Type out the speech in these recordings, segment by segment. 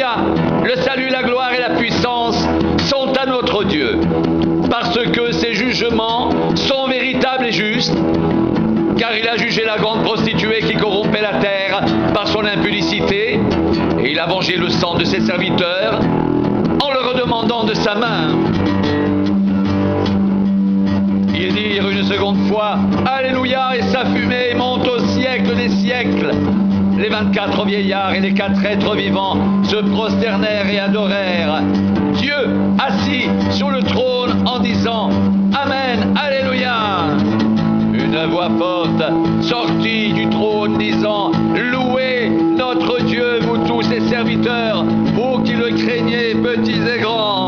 Alléluia, le salut, la gloire et la puissance sont à notre Dieu, parce que ses jugements sont véritables et justes, car il a jugé la grande prostituée qui corrompait la terre par son impudicité, et il a vengé le sang de ses serviteurs en le redemandant de sa main. Ils dirent une seconde fois « Alléluia » et sa fumée monte au siècle des siècles. Les 24 vieillards et les 4 êtres vivants se prosternèrent et adorèrent Dieu assis sur le trône en disant « Amen, Alléluia ». Une voix forte sortit du trône disant « Louez notre Dieu, vous tous ses serviteurs, vous qui le craignez, petits et grands ».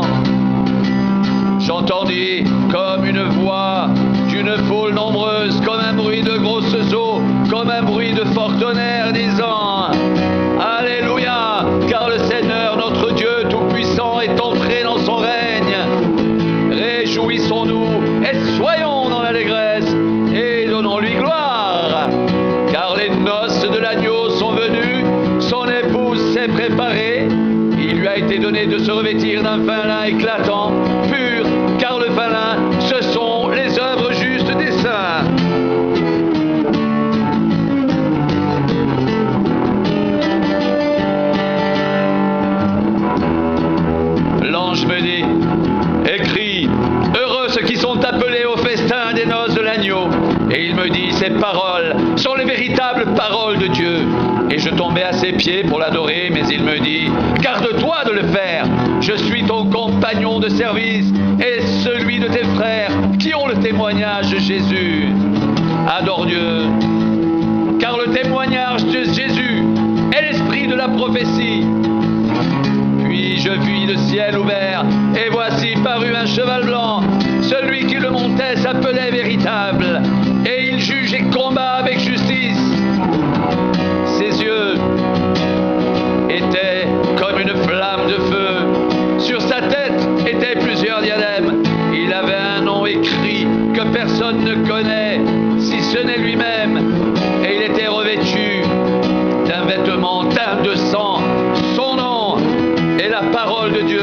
J'entendis comme une voix d'une foule nombreuse, comme un bruit de grosses eaux, comme un bruit de fort tonnerre, disant « Alléluia, car le Seigneur notre Dieu Tout-Puissant est entré dans son règne. Réjouissons-nous et soyons dans l'allégresse et donnons-lui gloire, car les noces de l'agneau sont venues, son épouse s'est préparée. Il lui a été donné de se revêtir d'un fin lin éclatant, pur, car le fin lin, ce sont les œuvres justes des saints. » L'ange me dit « Écris, heureux ceux qui sont appelés au festin des noces de l'agneau. » Et il me dit « Ces paroles sont les véritables paroles de Dieu. » Et je tombai à ses pieds pour l'adorer, mais il me dit « Garde-toi de le faire. Je suis ton compagnon de service et celui de tes frères qui ont le témoignage de Jésus. Adore Dieu, car le témoignage de Jésus est l'esprit de la prophétie. » Puis je vis le ciel ouvert, et voici parut un cheval blanc. Celui qui le montait s'appelait Véritable, et il juge et combat avec justice. Ses yeux étaient comme une flamme de feu. Sur sa tête étaient plusieurs diadèmes. Il avait un nom écrit que personne ne connaît, si ce n'est lui-même. Et il était revêtu d'un vêtement teint de sang. Son nom est la parole de Dieu.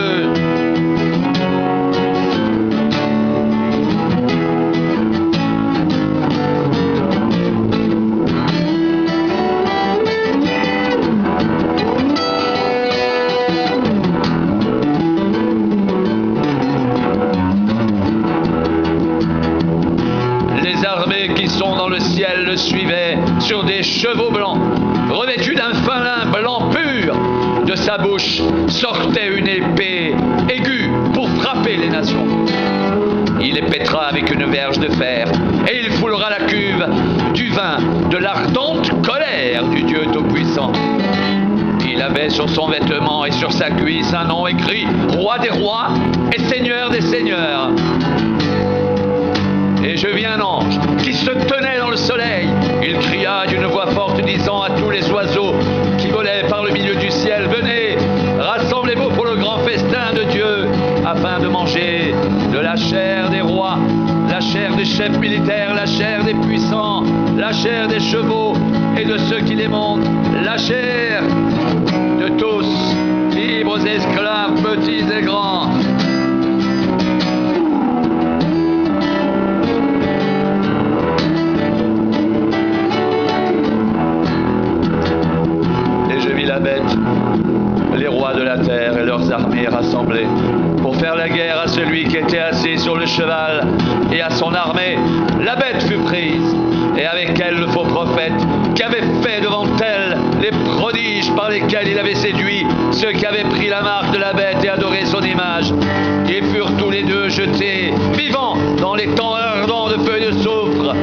Le suivait sur des chevaux blancs, revêtus d'un fin lin blanc pur. De sa bouche sortait une épée aiguë pour frapper les nations. Il les pètera avec une verge de fer, et il foulera la cuve du vin de l'ardente colère du Dieu Tout-Puissant. Il avait sur son vêtement et sur sa cuisse un nom écrit « Roi des rois et Seigneur des seigneurs ». Et je vis un ange qui se tenait dans le soleil. Il cria d'une voix forte, disant à tous les oiseaux qui volaient par le milieu du ciel, « Venez, rassemblez-vous pour le grand festin de Dieu, afin de manger de la chair des rois, la chair des chefs militaires, la chair des puissants, la chair des chevaux et de ceux qui les montent, la chair de tous, libres et esclaves, petits et grands. » La bête, les rois de la terre et leurs armées rassemblées pour faire la guerre à celui qui était assis sur le cheval et à son armée. La bête fut prise, et avec elle le faux prophète qui avait fait devant elle les prodiges par lesquels il avait séduit ceux qui avaient pris la marque de la bête et adoré son image. Ils furent tous les deux jetés vivants dans les temps ardents de feu et de soufre.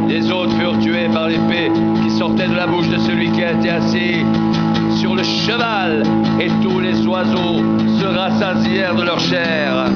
Les autres furent tués par l'épée qui sortait de la bouche de celui qui était assis sur le cheval, et tous les oiseaux se rassasièrent de leur chair.